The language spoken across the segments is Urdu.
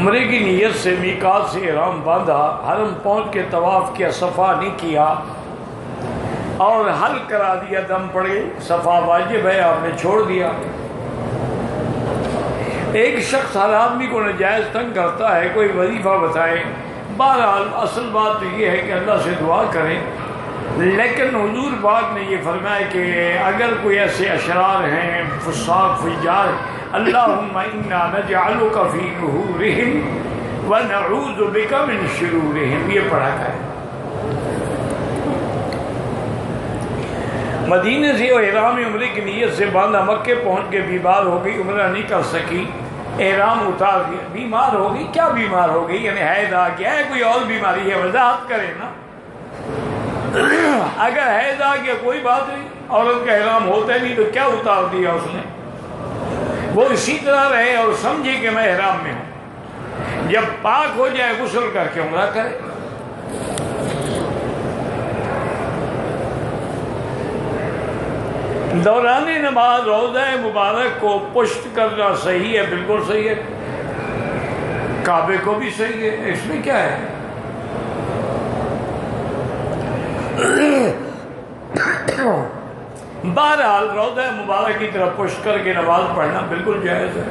عمرے کی نیت سے میقات سے احرام باندھا، حرم پہنچ کے طواف کیا، صفا نہیں کیا اور حل کرا دیا، دم پڑ گئی، صفا واجب ہے آپ نے چھوڑ دیا۔ ایک شخص ہر آدمی کو ناجائز تنگ کرتا ہے، کوئی وظیفہ بتائے۔ بہرحال اصل بات تو یہ ہے کہ اللہ سے دعا کریں، لیکن حضور پاک نے یہ فرمایا کہ اگر کوئی ایسے اشرار ہیں، فساق فجار، اللہم انا نجعلک فی نحورہم ونعوذ بک من شرورہم، یہ پڑھا کریں۔ مدینے سے احرام عمرے کی نیت سے باندھا، مکے پہنچ کے بیمار ہو گئی، عمرہ نہیں کر سکی، احرام اتار دیا۔ بیمار ہو گئی، کیا بیمار ہو گئی؟ یعنی حیض آ گیا ہے، کوئی اور بیماری ہے، وضاحت کرے نا۔ اگر حیض آ گیا کوئی بات نہیں، عورت کا احرام ہوتا نہیں تو کیا اتار دیا اس نے؟ وہ اسی طرح رہے اور سمجھے کہ میں احرام میں ہوں، جب پاک ہو جائے غسل کر کے عمرہ کرے۔ دوران نماز روضہ مبارک کو پشت کرنا صحیح ہے، بالکل صحیح ہے، کعبے کو بھی صحیح ہے، اس میں کیا ہے؟ بہرحال روضہ مبارک کی طرف پشت کر کے نماز پڑھنا بالکل جائز ہے۔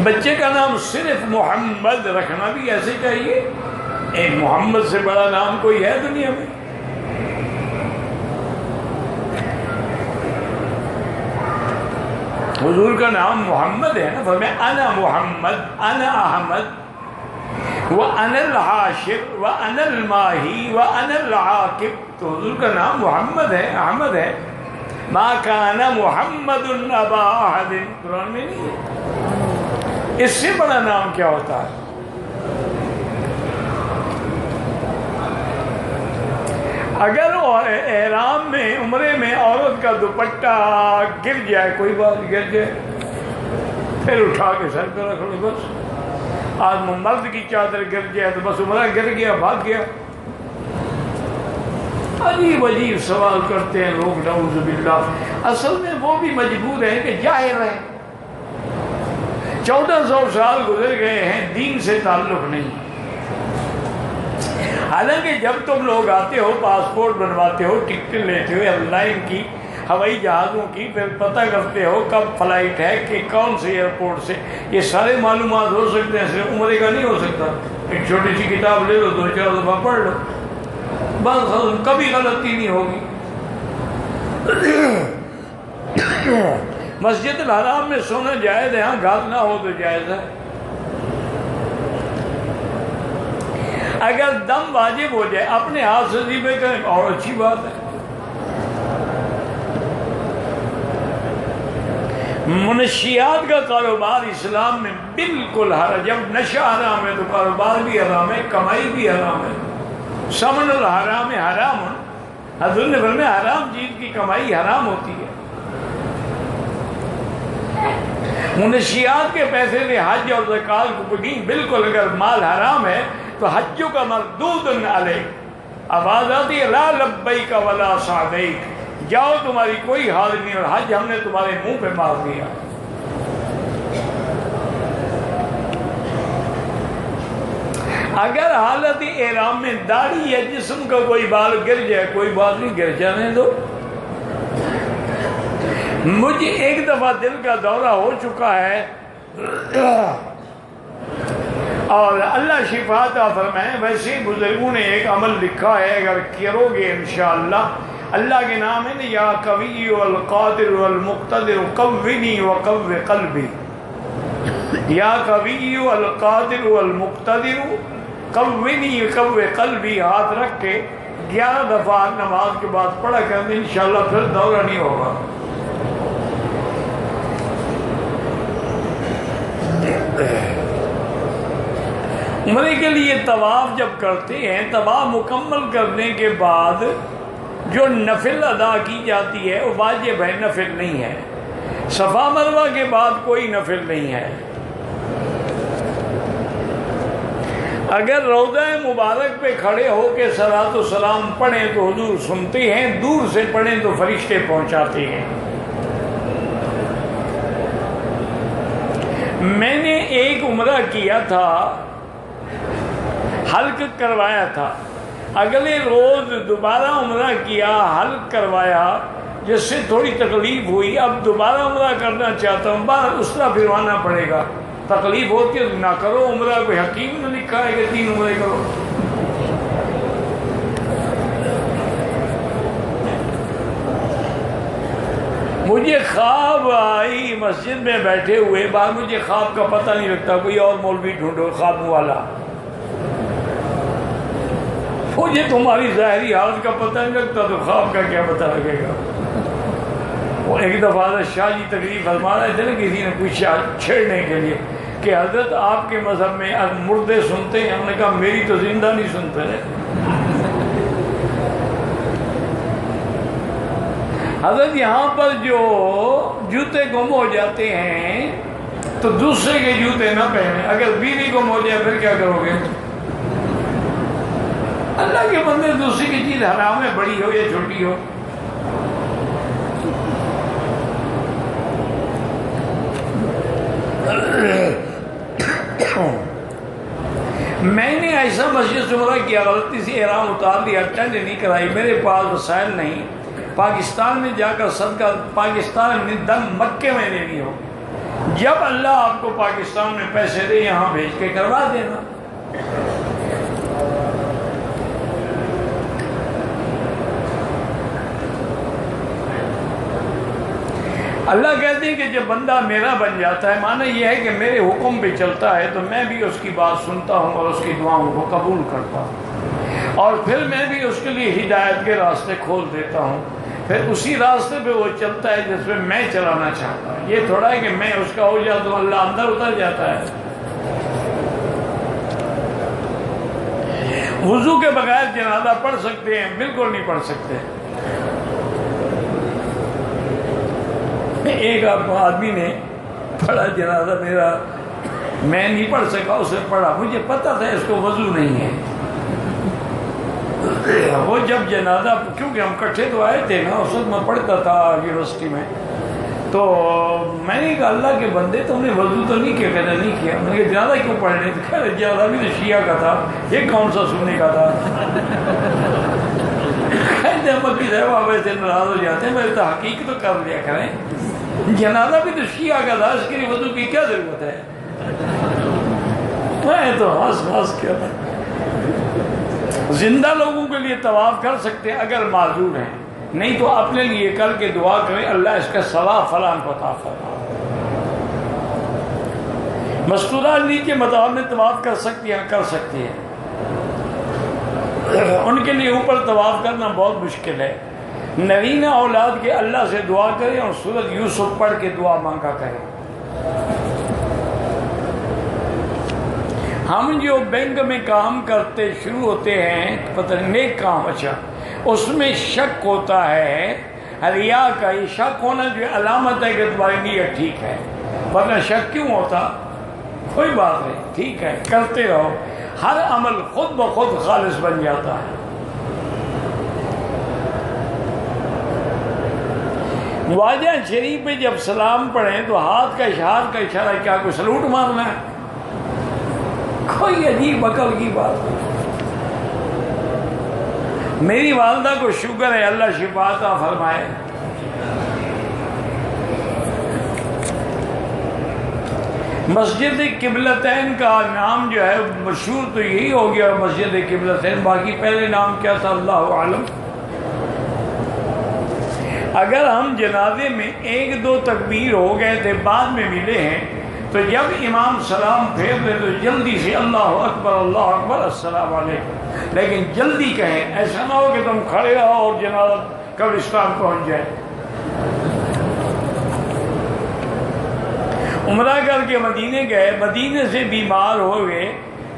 بچے کا نام صرف محمد رکھنا بھی ایسے چاہیے، ایک محمد سے بڑا نام کوئی ہے دنیا میں؟ حضور کا نام محمد ہے نا، فرمایا انا محمد، انا احمد، وانا الحاشر، وانا الماہی، وانا العاقب، تو حضور کا نام محمد ہے، احمد ہے۔ ما کان محمد ابا احد، قرآن میں نہیں ہے، اس سے بڑا نام کیا ہوتا ہے؟ اگر احرام میں عمرے میں عورت کا دوپٹہ گر جائے، کوئی بات گر جائے، پھر اٹھا کے سر پہ رکھ لو بس۔ آج مرد کی چادر گر جائے تو بس عمرہ گر گیا، بھاگ گیا۔ عجیب عجیب سوال کرتے ہیں لوگ، نعوذ باللہ۔ اصل میں وہ بھی مجبور ہیں کہ جاہل ہیں، 1400 سال گزر گئے ہیں، دین سے تعلق نہیں۔ حالانکہ جب تم لوگ آتے ہو، پاسپورٹ بنواتے ہو، ٹکٹ لیتے ہو ایئر لائن کی، ہوائی جہازوں کی، پھر پتہ کرتے ہو کب فلائٹ ہے کہ کون سے ایئرپورٹ سے، یہ سارے معلومات ہو سکتے ہیں، صرف عمرے کا نہیں ہو سکتا۔ ایک چھوٹی سی کتاب لے لو، 2-4 دفعہ پڑھ لو، بس کبھی غلطی نہیں ہوگی۔ مسجد الحرام میں سونا جائز ہے، ہاں گھر نہ ہو تو جائز ہے۔ اگر دم واجب ہو جائے اپنے ہاتھ سے ذبح کریں اور اچھی بات ہے۔ منشیات کا کاروبار اسلام میں بالکل حرام، جب نشہ حرام ہے تو کاروبار بھی حرام ہے، کمائی بھی حرام ہے۔ ثمن الحرام حرام، حضور نے فرمایا حرام چیز کی کمائی حرام ہوتی ہے۔ منشیات کے پیسے سے حج اور زکات کو نہیں، بالکل اگر مال حرام ہے تو حج کا مردود علیک، آواز آتی ہے لا لبیک ولا سعدیک، جاؤ تمہاری کوئی حاضر نہیں، اور حج ہم نے تمہارے منہ پہ مار دیا۔ اگر حالت احرام میں داڑھی یا جسم کا کوئی بال گر جائے، کوئی بات نہیں، گر جانے دو۔ مجھے ایک دفعہ دل کا دورہ ہو چکا ہے اور اللہ شفا عطا فرمائے۔ ویسے بزرگوں نے ایک عمل لکھا ہے، اگر کرو گے انشاءاللہ، اللہ کے نام ہے نا، یا قوی والقادر والمقتدر قونی وقو قلبی، یا قوی والقادر والمقتدر قونی وقو قلبی، ہاتھ رکھ کے 11 دفعہ نماز کے بعد پڑھا کریں، انشاءاللہ پھر دورہ نہیں ہوگا۔ عمرے کے لیے طواف جب کرتے ہیں، طواف مکمل کرنے کے بعد جو نفل ادا کی جاتی ہے وہ واجب ہے، نفل نہیں ہے۔ صفا مروہ کے بعد کوئی نفل نہیں ہے۔ اگر روضہ مبارک پہ کھڑے ہو کے صلاۃ و سلام پڑھیں تو حضور سنتے ہیں، دور سے پڑھیں تو فرشتے پہنچاتے ہیں۔ میں نے ایک عمرہ کیا تھا، حلق کروایا تھا، اگلے روز دوبارہ عمرہ کیا، حلق کروایا، جس سے تھوڑی تکلیف ہوئی، اب دوبارہ عمرہ کرنا چاہتا ہوں، بار اسرا پھروانا پڑے گا، تکلیف ہوتی ہے نہ کرو عمرہ، کوئی حکیم نے لکھا ہے کہ 3 عمرے کرو۔ مجھے خواب آئی، مسجد میں بیٹھے ہوئے، بعد مجھے خواب کا پتہ نہیں لگتا، کوئی اور مولوی ڈھونڈو خواب والا، مجھے تمہاری ظاہری حالت کا پتہ نہیں لگتا تو خواب کا کیا پتہ لگے گا۔ وہ ایک دفعہ حضرت شاہ جی تقریر فرما رہے تھے نا، کسی نے پوچھا چھیڑنے کے لیے کہ حضرت آپ کے مذہب میں مردے سنتے ہیں؟ ہم نے کہا میری تو زندہ نہیں سنتے۔ حضرت یہاں پر جو جوتے گم ہو جاتے ہیں تو دوسرے کے جوتے نہ پہنے، اگر بیوی گم ہو جائے پھر کیا کرو گے؟ اللہ کے بندے، دوسری کی چیز حرام ہے، بڑی ہو یا چھوٹی ہو۔ میں نے ایسا مسجد سے عمرہ کیا، غلطی سے احرام اتار لیا، ٹینٹ نہیں کرائی، میرے پاس وسائل نہیں، پاکستان میں جا کر صدقہ پاکستان میں دم مکے میں لینی ہو، جب اللہ آپ کو پاکستان میں پیسے دے یہاں بھیج کے کروا دینا۔ اللہ کہتے ہیں کہ جب بندہ میرا بن جاتا ہے، معنی یہ ہے کہ میرے حکم پہ چلتا ہے تو میں بھی اس کی بات سنتا ہوں اور اس کی دعاؤں کو قبول کرتا ہوں، اور پھر میں بھی اس کے لیے ہدایت کے راستے کھول دیتا ہوں، پھر اسی راستے پہ وہ چلتا ہے جس پہ میں چلانا چاہتا ہوں۔ یہ تھوڑا ہے کہ میں اس کا ہو جاتا ہوں اللہ اندر اتر جاتا ہے۔ وضو کے بغیر جنازہ پڑھ سکتے ہیں؟ بالکل نہیں پڑھ سکتے۔ ایک آدمی نے پڑھا جنازہ میرا، میں نہیں پڑھ سکا، اسے پڑھا، مجھے پتا تھا اس کو وضو نہیں ہے۔ وہ جب جنازہ، کیونکہ ہم کٹھے تو آئے تھے نا، اس وقت میں پڑھتا تھا یونیورسٹی میں، تو میں نے کہا اللہ کے بندے تم نے وضو تو نہیں کیا؟ کہنا نہیں کیا۔ میں نے کہا جنازہ کیوں پڑھ رہے تھے؟ کہہ جنازہ بھی تو شیعہ کا تھا، یہ کون سا سننے کا تھا؟ کہتے ہیں مکی صاحب آپ ایسے ناراض ہو جاتے ہیں، میں تو حقیقت تو کر لیا کریں، جنازہ بھی تو شیعہ کا تھا، اس کے لیے وضو کی کیا ضرورت ہے؟ میں تو ہنس کیا تھا۔ زندہ لوگوں کے لیے طواف کر سکتے ہیں اگر معذور ہیں، نہیں تو اپنے لیے کر کے دعا کریں اللہ اس کا ثواب فلاں کو عطا فرمائے۔ مستورہ نیچے مطاب میں طواف کر سکتی ہیں، کر سکتی ہیں، ان کے لیے اوپر طواف کرنا بہت مشکل ہے۔ نرینہ اولاد کے اللہ سے دعا کریں اور سورۃ یوسف پڑھ کے دعا مانگا کریں۔ ہم جو بینک میں کام کرتے شروع ہوتے ہیں، پتہ نیک کام، اچھا اس میں شک ہوتا ہے، ریا کا یہ شک ہونا جو علامت ہے کہ تمہاری نیت ٹھیک ہے، ورنہ شک کیوں ہوتا؟ کوئی بات نہیں، ٹھیک ہے، کرتے رہو، ہر عمل خود بخود خالص بن جاتا ہے۔ واجہ شریف میں جب سلام پڑھیں تو ہاتھ کا اشارہ کیا کوئی سلوٹ مارنا ہے؟ کوئی عجیب عقل کی بات ہے۔ میری والدہ کو شکر ہے، اللہ شفا عطا فرمائے، مسجد قبلتین کا نام جو ہے مشہور تو یہی ہو گیا مسجد قبلتین، باقی پہلے نام کیا تھا اللہ عالم۔ اگر ہم جنازے میں 1-2 تکبیر ہو گئے تھے بعد میں ملے ہیں تو جب امام سلام پھیر لے تو جلدی سے اللہ اکبر السلام علیکم، لیکن جلدی کہیں، ایسا نہ ہو کہ تم کھڑے رہو اور جنازہ قبرستان پہنچ جائے۔ عمرہ کر کے مدینے گئے، مدینے سے بیمار ہو گئے،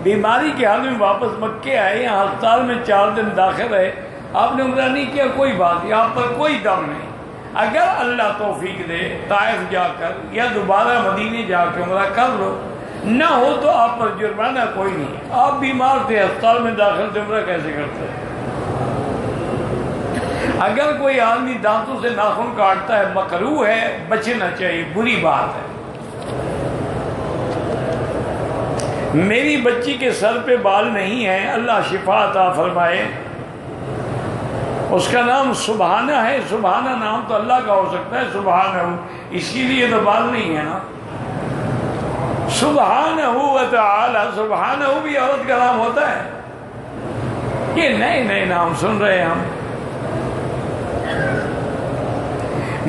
بیماری کے حال میں واپس مکے آئے، یہاں ہسپتال میں 4 دن داخل رہے، آپ نے عمرہ نہیں کیا، کوئی بات نہیں، آپ پر کوئی دم نہیں۔ اگر اللہ توفیق دے طائف جا کر یا دوبارہ مدینے جا کے عمرہ کر لو، نہ ہو تو آپ پر جرمانہ کوئی نہیں، آپ بیمار تھے ہسپتال میں داخل تھے، عمرہ کیسے کرتے؟ اگر کوئی آدمی دانتوں سے ناخن کاٹتا ہے مکروہ ہے، بچنا چاہیے، بری بات ہے۔ میری بچی کے سر پہ بال نہیں ہیں، اللہ شفا عطا فرمائے، اس کا نام سبحانہ ہے۔ سبحانہ نام تو اللہ کا ہو سکتا ہے، سبحانہ، اسی لیے تو بال نہیں ہے نا۔ سبحانہ و تعالی، سبحانہ بھی عورت کا نام ہوتا ہے؟ یہ نئے نئے نام سن رہے ہیں ہم۔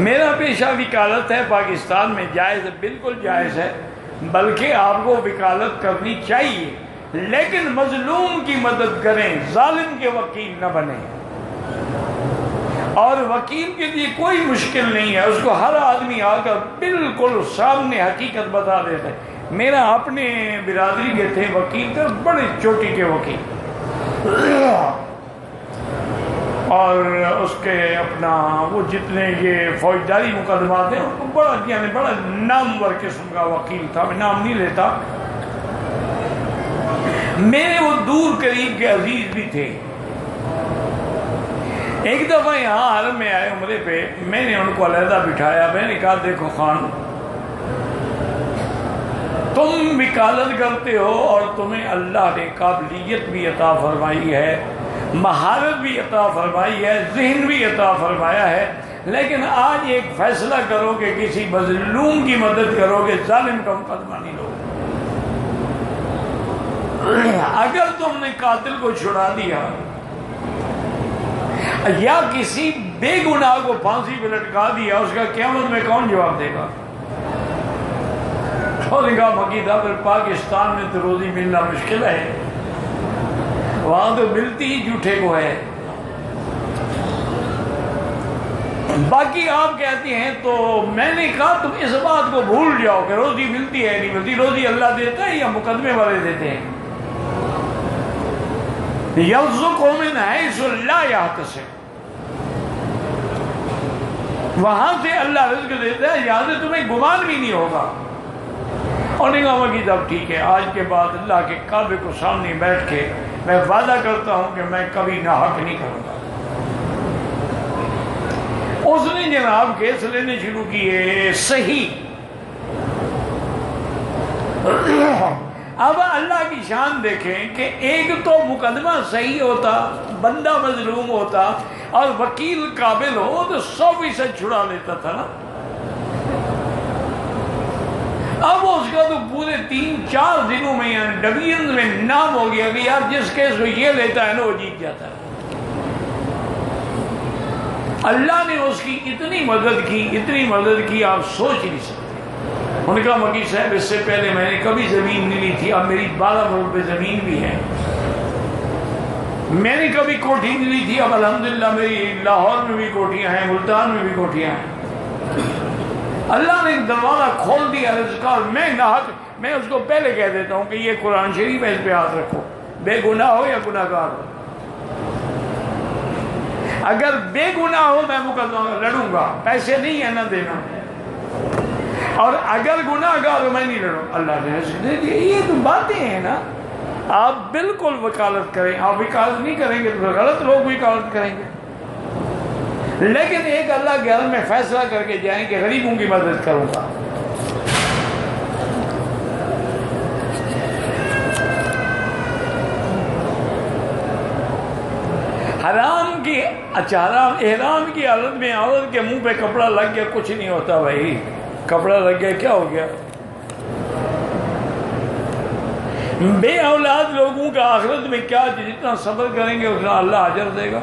میرا پیشہ وکالت ہے، پاکستان میں جائز ہے، بالکل جائز ہے، بلکہ آپ کو وکالت کرنی چاہیے، لیکن مظلوم کی مدد کریں، ظالم کے وکیل نہ بنیں۔ اور وکیل کے لیے کوئی مشکل نہیں ہے، اس کو ہر آدمی آ کر بالکل سامنے حقیقت بتا دیتا ہے۔ میرا اپنے برادری کے تھے وکیل تھے، بڑے چوٹی کے وکیل، اور اس کے اپنا وہ جتنے یہ فوجداری مقدمات ہیں، بڑا یعنی بڑا نامور قسم کا وکیل تھا، میں نام نہیں لیتا۔ میرے وہ دور قریب کے عزیز بھی تھے۔ ایک دفعہ یہاں حرم میں آئے عمرے پہ، میں نے ان کو علیحدہ بٹھایا، میں نے کہا دیکھو خان، تم وکالت کرتے ہو اور تمہیں اللہ نے قابلیت بھی عطا فرمائی ہے، مہارت بھی عطا فرمائی ہے، ذہن بھی عطا فرمایا ہے، لیکن آج ایک فیصلہ کرو کہ کسی مظلوم کی مدد کرو گے، ظالم کا مقدمہ نہیں لو۔ اگر تم نے قاتل کو چھڑا دیا یا کسی بے گناہ کو پھانسی پہ لٹکا دیا، اس کا قیامت میں کون جواب دے گا؟ اور کہا مقیدہ پھر پاکستان میں تو روزی ملنا مشکل ہے، وہاں تو ملتی ہی جھوٹے کو ہے۔ باقی آپ کہتی ہیں، تو میں نے کہا تم اس بات کو بھول جاؤ کہ روزی ملتی ہے نہیں ملتی، روزی اللہ دیتا ہے یا مقدمے والے دیتے ہیں؟ یرزق من حیث لا یحتسب، وہاں سے اللہ رزق دیتا ہے، یہاں سے تمہیں گمان بھی نہیں ہوگا۔ اور نے کہا کہ جب ٹھیک ہے، آج کے بعد اللہ کے کعبے کو سامنے بیٹھ کے میں وعدہ کرتا ہوں کہ میں کبھی ناحق نہیں کروں گا۔ اس نے جناب کیس لینے شروع کیے، صحیح۔ اب اللہ کی شان دیکھیں کہ ایک تو مقدمہ صحیح ہوتا، بندہ مظلوم ہوتا اور وکیل قابل ہو تو 100% چھڑا لیتا تھا نا۔ اب اس کا تو پورے 3-4 دنوں میں یعنی ڈویژن میں نام ہو گیا کہ یار جس کیس کو یہ لیتا ہے نا وہ جیت جاتا ہے۔ اللہ نے اس کی اتنی مدد کی آپ سوچ نہیں سکتے۔ انہوں نے کہا مکی صاحب اس سے پہلے میں نے کبھی زمین نہیں لی تھی، اب میری 12 کروڑ پہ زمین بھی ہے، میں نے کبھی کوٹھی نہیں لی تھی، اب الحمدللہ میری لاہور میں بھی کوٹھیاں ہیں، ملتان میں بھی کوٹھیاں ہیں۔ اللہ نے دروازہ کھول دیا رزق کا، اور میں ناحق، میں اس کو پہلے کہہ دیتا ہوں کہ یہ قرآن شریف ہے، اس پہ ہاتھ رکھو، بے گناہ ہو یا گناہ گار ہو۔ اگر بے گناہ ہو میں مقدمہ لڑوں گا، پیسے نہیں ہے نہ دینا، اور اگر گناہ گار ہو میں نہیں لڑوں، اللہ نے رزق دے دیا۔ یہ تو باتیں ہیں نا۔ آپ بالکل وکالت کریں، آپ وکالت نہیں کریں گے تو غلط لوگ وکالت کریں گے، لیکن ایک اللہ کے گھر میں فیصلہ کر کے جائیں کہ غریبوں کی مدد کروں گا۔ حرام کی احرام کی حالت میں عورت کے منہ پہ کپڑا لگ گیا، کچھ نہیں ہوتا بھائی، کپڑا لگ گیا کیا ہو گیا؟ بے اولاد لوگوں کا آخرت میں کیا، جتنا صبر کریں گے اتنا اللہ اجر دے گا۔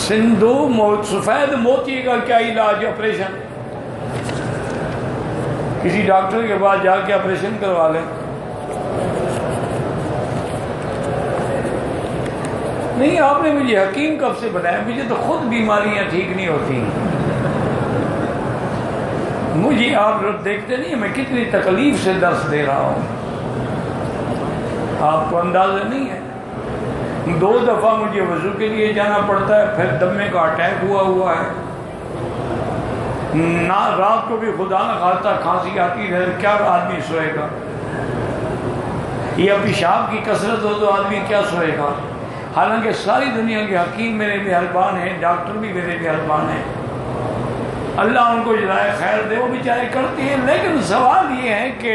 سندھو سفید موتی کا کیا علاج؟ آپریشن، کسی ڈاکٹر کے پاس جا کے آپریشن کروا لیں۔ نہیں، آپ نے مجھے حکیم کب سے بنایا؟ مجھے تو خود بیماریاں ٹھیک نہیں ہوتی، مجھے آپ لوگ دیکھتے نہیں میں کتنی تکلیف سے درس دے رہا ہوں، آپ کو اندازہ نہیں ہے۔ 2 دفعہ مجھے وضو کے لیے جانا پڑتا ہے، پھر دمے کا اٹیک ہوا ہے، نہ رات کو بھی خدا نہ خواستہ کھانسی آتی ہے، کیا آدمی سوئے گا؟ یا پیشاب کی کثرت ہو تو آدمی کیا سوئے گا؟ حالانکہ ساری دنیا کے حکیم میرے مہربان ہیں، ڈاکٹر بھی میرے مہربان ہیں، اللہ ان کو جزائے خیر دے، وہ بیچارے کرتے ہیں. لیکن سوال یہ ہے کہ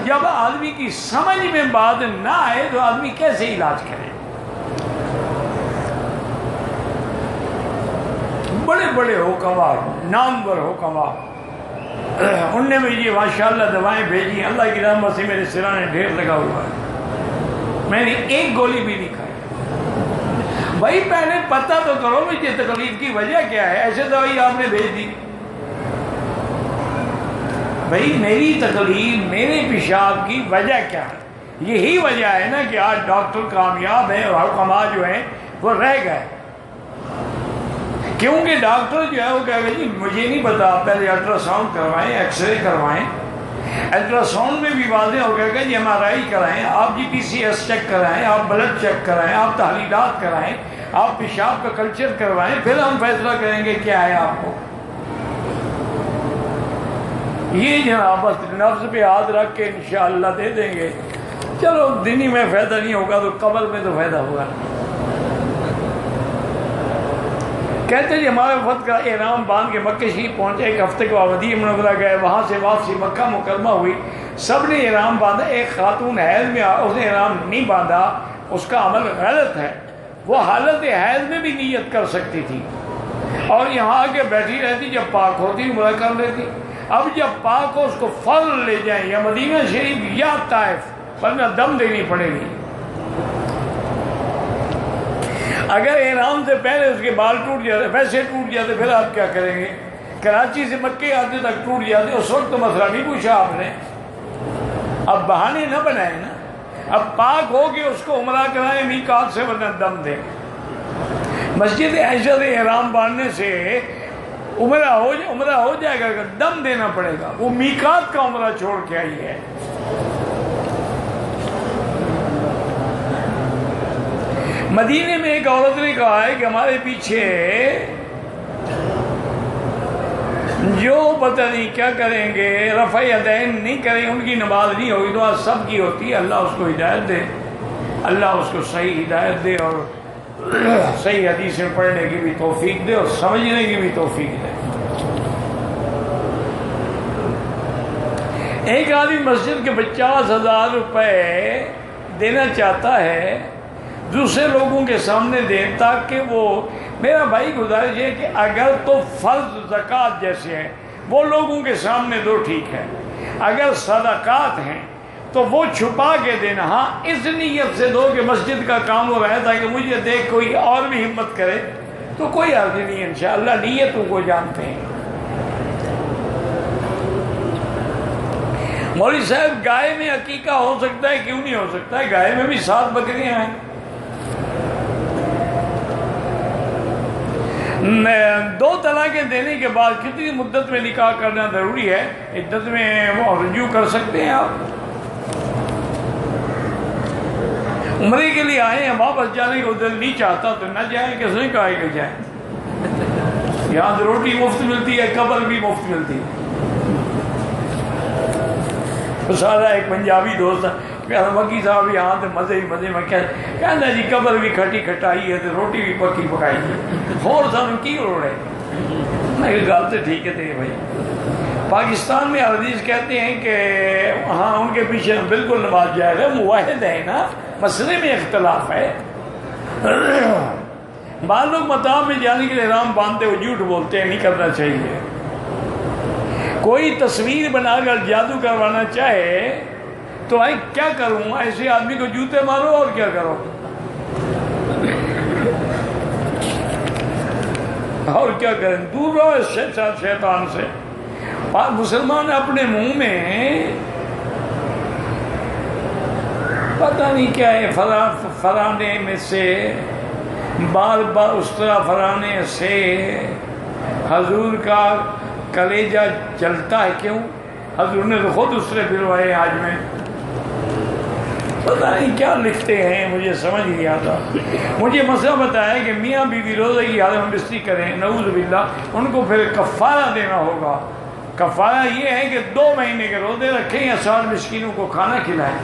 جب آدمی کی سمجھ میں بات نہ آئے تو آدمی کیسے علاج کرے؟ بڑے بڑے حکماء، نامور حکماء، ان نے مجھے ماشاءاللہ دوائیں بھیجی. اللہ کی رحمت سے میرے سرانے ڈھیر لگا ہوا ہے، میں نے ایک گولی بھی نہیں کھائی. بھائی پہلے پتہ تو کرو مجھے تکلیف کی وجہ کیا ہے، ایسے دوائی آپ نے بھیج دی. بھائی میری تکلیف، میرے پیشاب کی وجہ کیا ہے؟ یہی وجہ ہے نا کہ آج ڈاکٹر کامیاب ہیں اور حکماء جو ہیں وہ رہ گئے. کیونکہ ڈاکٹر جو ہے وہ کہے گا جی مجھے نہیں پتا، پہلے الٹرا ساؤنڈ کروائیں، ایکس رے کروائیں. الٹرا ساؤنڈ میں بھی واضح ہو گیا کہ جی ایم آر آئی کرائیں، آپ جی پی سی ایس چیک کرائیں، آپ بلڈ چیک کرائیں، آپ تحلیلات کرائیں، آپ پیشاب کا کلچر کروائیں، پھر ہم فیصلہ کریں گے کیا ہے آپ کو. یہ جناب بس نفس پہ ہاتھ رکھ کے انشاءاللہ دے دیں گے. چلو دینی میں فائدہ نہیں ہوگا تو قبر میں تو فائدہ ہوگا. کہتے جی ہمارے وفد کا احرام باندھ کے مکہ شریف پہنچے، ایک ہفتے کے بعد مدینہ منورہ گئے، وہاں سے واپسی مکہ مکرمہ ہوئی. سب نے احرام باندھا، ایک خاتون حیض میں اس نے احرام نہیں باندھا، اس کا عمل غلط ہے. وہ حالت حیض میں بھی نیت کر سکتی تھی اور یہاں آ کے بیٹھی رہتی، جب پاک ہوتی عمرہ کر لیتی. اب جب پاک ہو اس کو فوراً لے جائیں یا مدینہ شریف یا طائف، ورنہ دم دینی پڑے گی. اگر احرام سے پہلے اس کے بال ٹوٹ جاتے، ویسے ٹوٹ جاتے، پھر آپ کیا کریں گے؟ کراچی سے مکے آتے تک ٹوٹ جاتے، اس وقت تو مسئلہ نہیں پوچھا آپ نے. اب بہانے نہ بنائے نا، اب پاک ہو کے اس کو عمرہ کرائیں میقات سے، ورنہ دم دیں. مسجد عائشہ سے احرام باندھنے سے عمرہ ہو جائے گا، دم دینا پڑے گا. وہ میقات کا عمرہ چھوڑ کے آئی ہے. مدینے میں ایک عورت نے کہا ہے کہ ہمارے پیچھے جو پتہ نہیں کیا کریں گے، رفع یدین نہیں کریں گے، ان کی نماز نہیں ہوگی. تو آج سب کی ہوتی ہے. اللہ اس کو ہدایت دے، اللہ اس کو صحیح ہدایت دے اور صحیح حدیثیں پڑھنے کی بھی توفیق دے اور سمجھنے کی بھی توفیق دے. ایک آدمی مسجد کے 50,000 روپے دینا چاہتا ہے، دوسرے لوگوں کے سامنے دیں تاکہ وہ، میرا بھائی گزارش ہے کہ اگر تو فرض زکوٰۃ جیسے ہیں وہ لوگوں کے سامنے دو، ٹھیک ہے. اگر صدقات ہیں تو وہ چھپا کے دینا. ہاں اس نیت سے دو کہ مسجد کا کام ہو رہا ہے تاکہ مجھے دیکھ کوئی اور بھی ہمت کرے، تو کوئی حرج نہیں. انشاءاللہ نیتوں کو جانتے ہیں. مولوی صاحب گائے میں عقیقہ ہو سکتا ہے، کیوں نہیں ہو سکتا ہے؟ گائے میں بھی 7 بکریاں ہیں. 2 طلاقیں دینے کے بعد کتنی مدت میں نکاح کرنا ضروری ہے؟ عدت میں وہ رجوع کر سکتے ہیں. آپ عمرے کے لیے آئے ہیں، واپس جانے کو دل نہیں چاہتا تو نہ جائیں. کس نے کہا کہ جائیں؟ یہاں سے روٹی مفت ملتی ہے، قبر بھی مفت ملتی ہے. سارا ایک پنجابی دوست کہتا مکی صاحب یہاں تو مزے میں کہنا جی قبر بھی کھٹی کھٹائی ہے تو روٹی بھی پکی پکائی ہے، اور سانو کی لوڑ ہے؟ میں گل تو ٹھیک ہے تیری بھائی. پاکستان میں حدیث کہتے ہیں کہ ہاں ان کے پیچھے بالکل نماز جائز ہے. مواحد ہے نا، مسئلے میں اختلاف ہے. بعض لوگ مطاف میں جانے کے لیے احرام باندھتے ہوئے جھوٹ بولتے ہیں، نہیں کرنا چاہیے. کوئی تصویر بنا کر جادو کروانا چاہے تو بھائی کیا کروں؟ ایسے آدمی کو جوتے مارو اور کیا کرو، اور کیا کریں؟ دور رہو اس شیطان سے. مسلمان اپنے منہ میں پتہ نہیں کیا ہے، فرانے میں سے بار بار اس طرح فرانے سے حضور کا کلیجہ جلتا ہے. کیوں؟ حضور نے تو خود اس سے پھروائے. آج میں پتہ نہیں کیا لکھتے ہیں، مجھے سمجھ نہیں آتا. مجھے مسئلہ بتایا کہ میاں بیوی روزے کی حالت میں بستی کریں، نعوذ باللہ، ان کو پھر کفارہ دینا ہوگا. کفارہ یہ ہے کہ 2 مہینے کے روزے رکھیں یا 60 مسکینوں کو کھانا کھلائیں.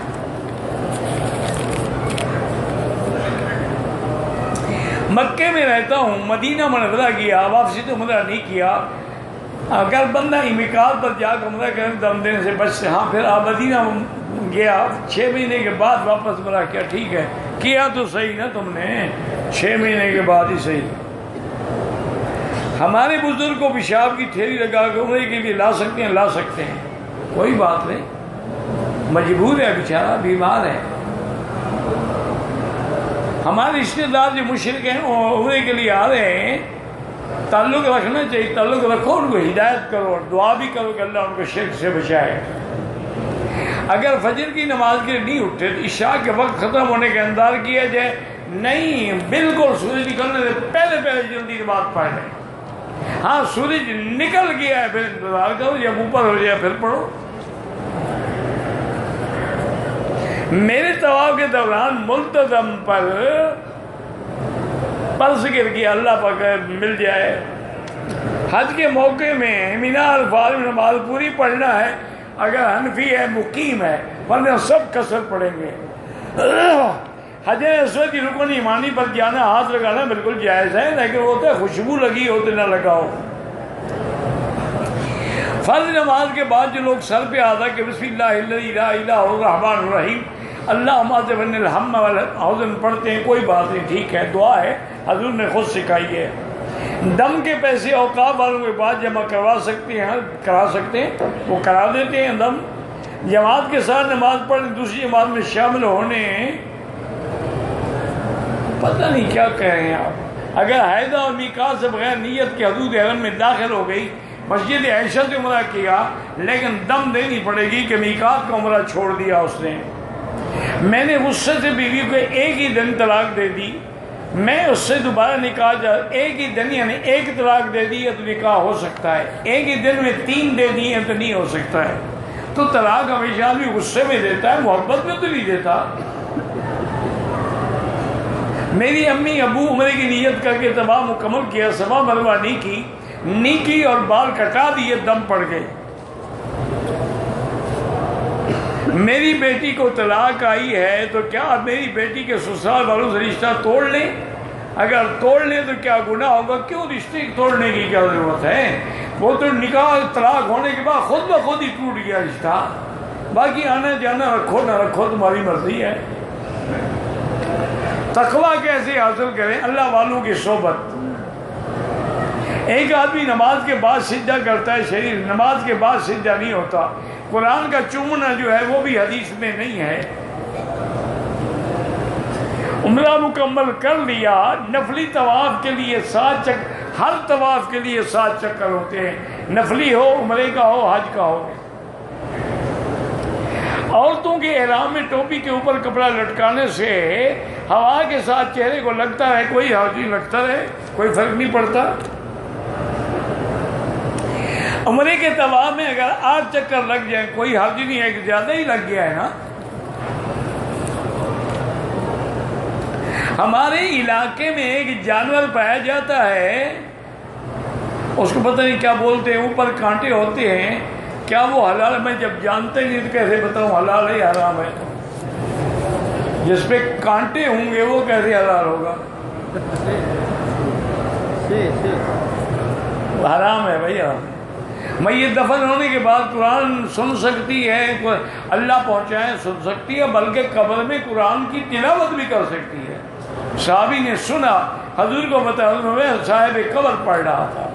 مکے میں رہتا ہوں، مدینہ میں عمرہ کیا، واپسی تو عمرہ نہیں کیا۔ اگر بندہ میقات پر جا کر عمرہ کرنے دم دینے سے بچ سے، ہاں پھر آپ مدینہ گیا 6 مہینے کے بعد واپس عمرہ کیا، ٹھیک ہے، کیا تو صحیح نا تم نے، 6 مہینے کے بعد ہی صحیح۔ ہمارے بزرگ کو پیشاب کی تھیلی لگا کے عمرے کے لیے لا سکتے ہیں، لا سکتے ہیں، کوئی بات نہیں، مجبور ہے بیچارہ، بیمار ہے۔ ہمارے رشتے دار جو مشرک ہیں وہ عمرے کے لیے آ رہے ہیں، تعلق رکھنا چاہیے، تعلق رکھو، ان کو ہدایت کرو اور دعا بھی کرو کہ اللہ ان کو شرک سے بچائے۔ اگر فجر کی نماز کے لیے نہیں اٹھتے تو عشاء کے وقت ختم ہونے کا انتظار کیا جائے، نہیں، بالکل سورج نکلنے سے پہلے جلدی نماز پڑھ لیں۔ ہاں سورج نکل گیا ہے پھر انتظار کرو، جب اوپر ہو جائے پھر پڑھو۔ میرے طواف کے دوران ملتزم پر پرس گر گیا، اللہ پاک مل جائے۔ حج کے موقع میں مینا الفاظ میں نماز پوری پڑھنا ہے اگر حنفی ہے، مقیم ہے، ورنہ سب قصر پڑھیں گے۔ حجر اسود کی رکن ایمانی پر جانا، ہاتھ لگانا بالکل جائز ہے، لیکن وہ تو خوشبو لگی ہو تو نہ لگاؤ۔ فرض نماز کے بعد جو لوگ سر پہ آدھا کہ بسم اللہ الذی لا الہ الا هو الرحمن الرحیم اللہم اذهب عني الہم والحزن پڑھتے ہیں، کوئی بات نہیں، ٹھیک ہے، دعا ہے، حضور نے خود سکھائی ہے۔ دم کے پیسے اوقاف والوں کے بعد جمع کروا سکتے ہیں، کرا سکتے ہیں، وہ کرا دیتے ہیں دم۔ جماعت کے ساتھ نماز پڑھنے، دوسری جماعت میں شامل ہونے، پتہ نہیں کیا کہہ رہے ہیں آپ۔ اگر حیضہ اور میقات سے بغیر نیت کے حدود حرم میں داخل ہو گئی، مسجد عائشہ سے عمرہ کیا، لیکن دم دینی پڑے گی کہ میقات کا عمرہ چھوڑ دیا اس نے۔ میں نے غصے سے بیوی کو ایک ہی دن طلاق دے دی، میں اس سے دوبارہ نکاح ایک ہی دن، یعنی ایک طلاق دے دی ہے تو نکاح ہو سکتا ہے، ایک ہی دن میں 3 دے دی ہیں تو نہیں ہو سکتا ہے۔ تو طلاق ہمیشہ آدمی غصے میں دیتا ہے، محبت میں تو نہیں دیتا۔ میری امی ابو عمرے کی نیت کر کے طواف مکمل کیا، صفا مروہ نہیں کی اور بال کٹا دیے، دم پڑ گئے۔ میری بیٹی کو طلاق آئی ہے تو کیا میری بیٹی کے سسرال والوں سے رشتہ توڑ لیں؟ اگر توڑ لیں تو کیا گناہ ہوگا؟ کیوں رشتے توڑنے کی کیا ضرورت ہے؟ وہ تو نکاح طلاق ہونے کے بعد خود بخود ہی ٹوٹ گیا رشتہ، باقی آنا جانا رکھو نہ رکھو تمہاری مرضی ہے۔ تقویٰ کیسے حاصل کریں؟ اللہ والوں کی صحبت۔ ایک آدمی نماز کے بعد سجدہ کرتا ہے، شریف نماز کے بعد سجدہ نہیں ہوتا۔ قرآن کا چومنا جو ہے وہ بھی حدیث میں نہیں ہے۔ عمرہ مکمل کر لیا، نفلی طواف کے لیے 7 چکر، ہر طواف کے لیے 7 چکر ہوتے ہیں، نفلی ہو، عمرے کا ہو، حج کا ہو۔ عورتوں کے احرام میں ٹوپی کے اوپر کپڑا لٹکانے سے ہوا کے ساتھ چہرے کو لگتا ہے، کوئی حرج نہیں، لگتا رہے، کوئی فرق نہیں پڑتا۔ عمرے کے طواف میں اگر 8 چکر لگ جائیں کوئی حرج نہیں ہے، کہ زیادہ ہی لگ گیا ہے نا۔ ہمارے علاقے میں ایک جانور پایا جاتا ہے، اس کو پتہ نہیں کیا بولتے ہیں، اوپر کانٹے ہوتے ہیں، کیا وہ حلال ہے؟ میں جب جانتے نہیں تو کیسے بتاؤں حلال ہے یا حرام ہے؟ جس پہ کانٹے ہوں گے وہ کیسے حلال ہوگا؟ حرام ہے بھائی، حرام۔ میت دفن ہونے کے بعد قرآن سن سکتی ہے، اللہ پہنچائے سن سکتی ہے، بلکہ قبر میں قرآن کی تلاوت بھی کر سکتی ہے۔ صحابی نے سنا، حضور کو بتایا، صاحب قبر پڑھ رہا تھا،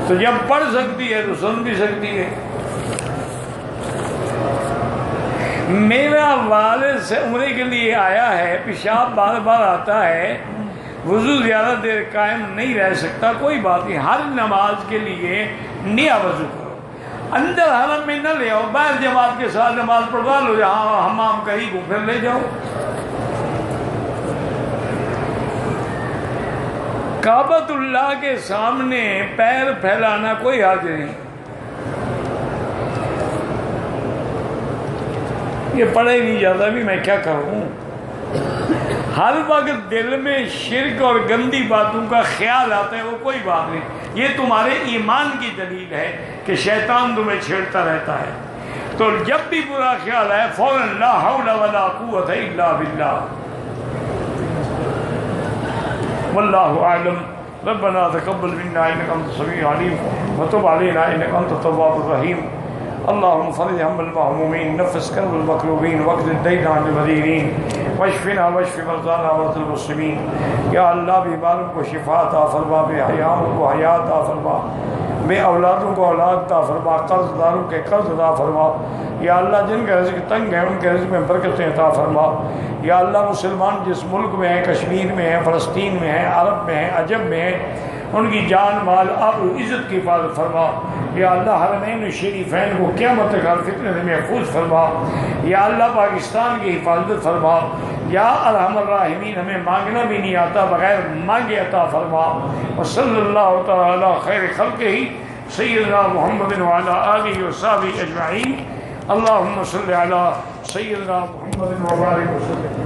تو جب پڑھ سکتی ہے تو سن بھی سکتی ہے۔ میرا والد سے عمرے کے لیے آیا ہے، پیشاب بار بار آتا ہے، وضو زیادہ دیر قائم نہیں رہ سکتا، کوئی بات نہیں، ہر نماز کے لیے نیا وضو کرو، اندر حرم میں نہ لے آؤ، باہر جماعت کے ساتھ نماز پڑھوا لو، جہاں حمام قریب ہو پھر لے جاؤ۔ کعبۃ اللہ کے سامنے پیر پھیلانا کوئی حرج نہیں، یہ پڑھا ہی نہیں جاتا، بھی میں کیا کروں۔ ہر وقت دل میں شرک اور گندی باتوں کا خیال آتا ہے، وہ کوئی بات نہیں، یہ تمہارے ایمان کی دلیل ہے کہ شیطان تمہیں چھیڑتا رہتا ہے۔ تو جب بھی برا خیال آئے فوراً لا حول ولا قوت الا باللہ، واللہ اعلم. ربنا تقبل منا انك انت السميع العليم وتب علينا انك انت التواب الرحيم. اللهم فرج هم المهمومين، نفس كرب المكروبين، واقض الدين عن المدينين، واشفنا واشف مرضانا ومرضى المسلمين. یا اللہ بیماروں کو شفا عطا فرما، بے حیاؤں کو حیات عطا فرما، بے اولادوں کو اولاد عطا فرما، قرض داروں کے قرض عطا فرما. یا اللہ جن کا رزق تنگ ہے ان کے رزق میں برکتیں عطا فرما. یا اللہ مسلمان جس ملک میں ہیں، کشمیر میں ہیں، فلسطین میں ہیں، عرب میں ہیں، عجم میں ہیں، ان کی جان مال آبرو عزت کی حفاظت فرما. یا اللہ حرمین شریفین کو قیامت تک ہر فتنے سے محفوظ فرما. یا اللہ پاکستان کی حفاظت فرما. یا ارحم الراحمین ہمیں مانگنا بھی نہیں آتا، بغیر مانگے عطا فرما. وصلی اللہ تعالی خیر خلقہ سیدنا محمد وعلی آلہ وصحبہ اجمعین. اللہم صلی علی سیدنا محمد وبارک وسلم.